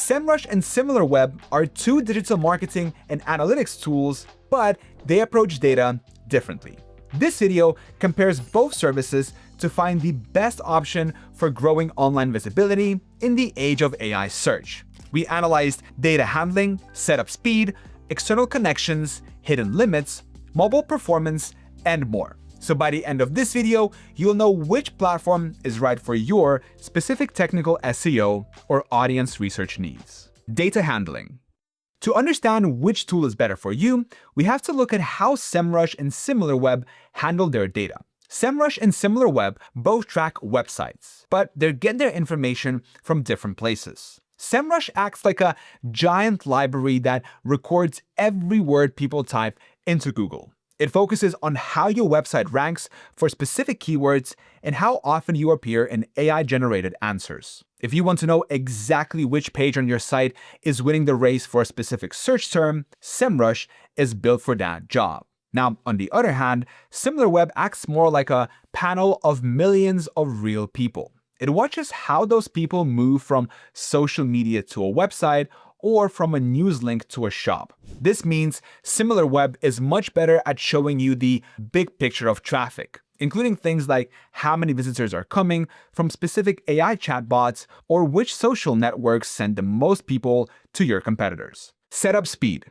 Semrush and Similarweb are two digital marketing and analytics tools, but they approach data differently. This video compares both services to find the best option for growing online visibility in the age of AI search. We analyzed data handling, setup speed, external connections, hidden limits, mobile performance, and more. So by the end of this video, you'll know which platform is right for your specific technical SEO or audience research needs. Data handling. To understand which tool is better for you, we have to look at how Semrush and Similarweb handle their data. Semrush and Similarweb both track websites, but they get their information from different places. Semrush acts like a giant library that records every word people type into Google. It focuses on how your website ranks for specific keywords and how often you appear in AI-generated answers. If you want to know exactly which page on your site is winning the race for a specific search term, Semrush is built for that job. Now, on the other hand, Similarweb acts more like a panel of millions of real people. It watches how those people move from social media to a website or from a news link to a shop. This means Similarweb is much better at showing you the big picture of traffic, including things like how many visitors are coming from specific AI chatbots or which social networks send the most people to your competitors. Setup speed.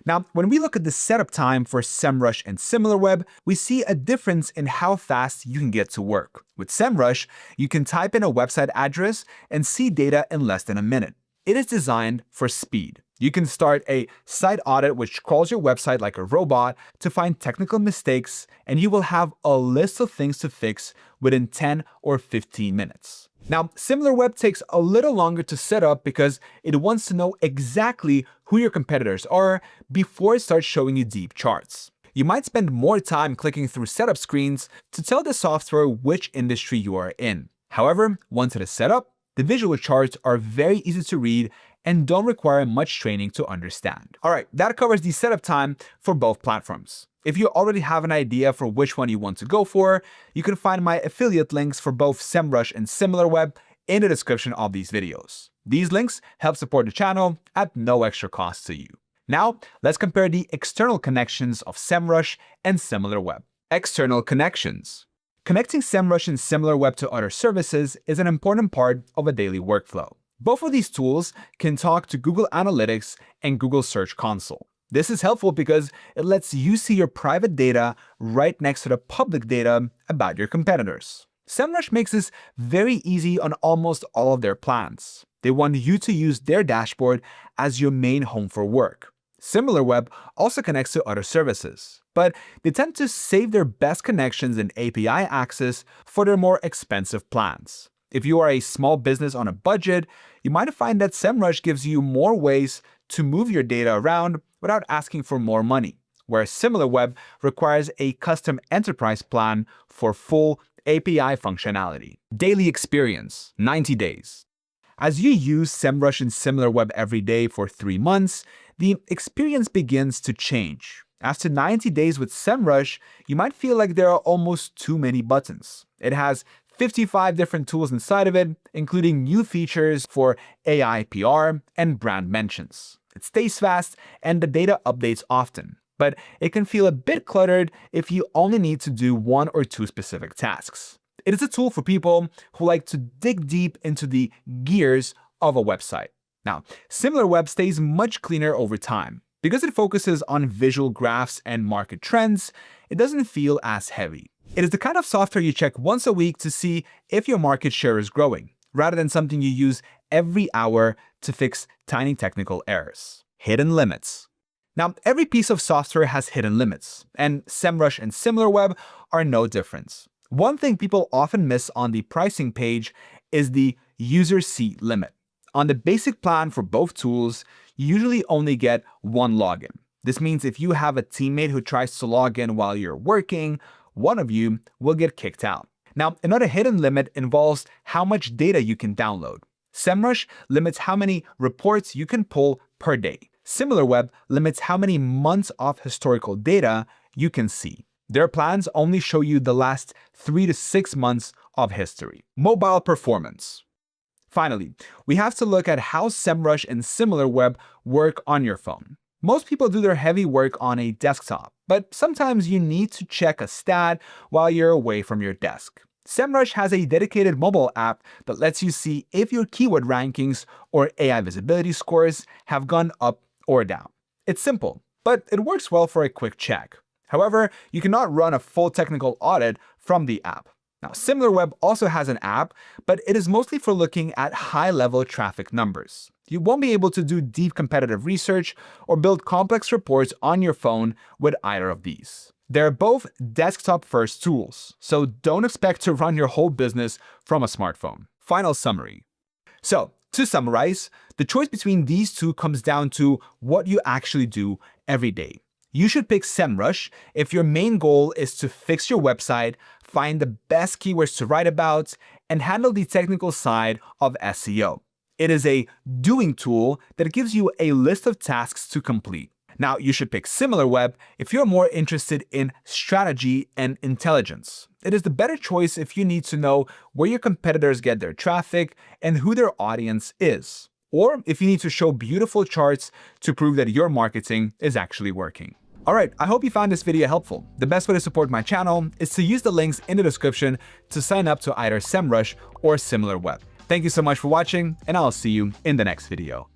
Now, when we look at the setup time for Semrush and Similarweb, we see a difference in how fast you can get to work. With Semrush, you can type in a website address and see data in less than a minute. It is designed for speed. You can start a site audit which crawls your website like a robot to find technical mistakes, and you will have a list of things to fix within 10 or 15 minutes. Now, Similarweb takes a little longer to set up because it wants to know exactly who your competitors are before it starts showing you deep charts. You might spend more time clicking through setup screens to tell the software which industry you are in. However, once it is set up, the visual charts are very easy to read and don't require much training to understand. All right, that covers the setup time for both platforms. If you already have an idea for which one you want to go for, you can find my affiliate links for both Semrush and Similarweb in the description of these videos. These links help support the channel at no extra cost to you. Now, let's compare the external connections of Semrush and Similarweb. External connections. Connecting Semrush and Similarweb to other services is an important part of a daily workflow. Both of these tools can talk to Google Analytics and Google Search Console. This is helpful because it lets you see your private data right next to the public data about your competitors. Semrush makes this very easy on almost all of their plans. They want you to use their dashboard as your main home for work. Similarweb also connects to other services, but they tend to save their best connections and API access for their more expensive plans. If you are a small business on a budget, you might find that Semrush gives you more ways to move your data around without asking for more money, whereas Similarweb requires a custom enterprise plan for full API functionality. Daily experience, 90 days. As you use Semrush and Similarweb every day for 3 months, the experience begins to change. After 90 days with Semrush, you might feel like there are almost too many buttons. It has 55 different tools inside of it, including new features for AI PR and brand mentions. It stays fast and the data updates often, but it can feel a bit cluttered if you only need to do 1 or 2 specific tasks. It is a tool for people who like to dig deep into the gears of a website. Now, Similarweb stays much cleaner over time. Because it focuses on visual graphs and market trends, it doesn't feel as heavy. It is the kind of software you check once a week to see if your market share is growing, rather than something you use every hour to fix tiny technical errors. Hidden limits. Now, every piece of software has hidden limits, and Semrush and Similarweb are no different. One thing people often miss on the pricing page is the user seat limit. On the basic plan for both tools, you usually only get 1 login. This means if you have a teammate who tries to log in while you're working, one of you will get kicked out. Now, another hidden limit involves how much data you can download. Semrush limits how many reports you can pull per day. Similarweb limits how many months of historical data you can see. Their plans only show you the last 3 to 6 months of history. Mobile performance. Finally, we have to look at how Semrush and Similarweb work on your phone. Most people do their heavy work on a desktop, but sometimes you need to check a stat while you're away from your desk. Semrush has a dedicated mobile app that lets you see if your keyword rankings or AI visibility scores have gone up or down. It's simple, but it works well for a quick check. However, you cannot run a full technical audit from the app. Now, Similarweb also has an app, but it is mostly for looking at high-level traffic numbers. You won't be able to do deep competitive research or build complex reports on your phone with either of these. They're both desktop-first tools, so don't expect to run your whole business from a smartphone. Final summary. So, to summarize, the choice between these two comes down to what you actually do every day. You should pick Semrush if your main goal is to fix your website, find the best keywords to write about, and handle the technical side of SEO. It is a doing tool that gives you a list of tasks to complete. Now, you should pick Similarweb if you're more interested in strategy and intelligence. It is the better choice if you need to know where your competitors get their traffic and who their audience is, or if you need to show beautiful charts to prove that your marketing is actually working. Alright, I hope you found this video helpful. The best way to support my channel is to use the links in the description to sign up to either Semrush or Similarweb. Thank you so much for watching, and I'll see you in the next video.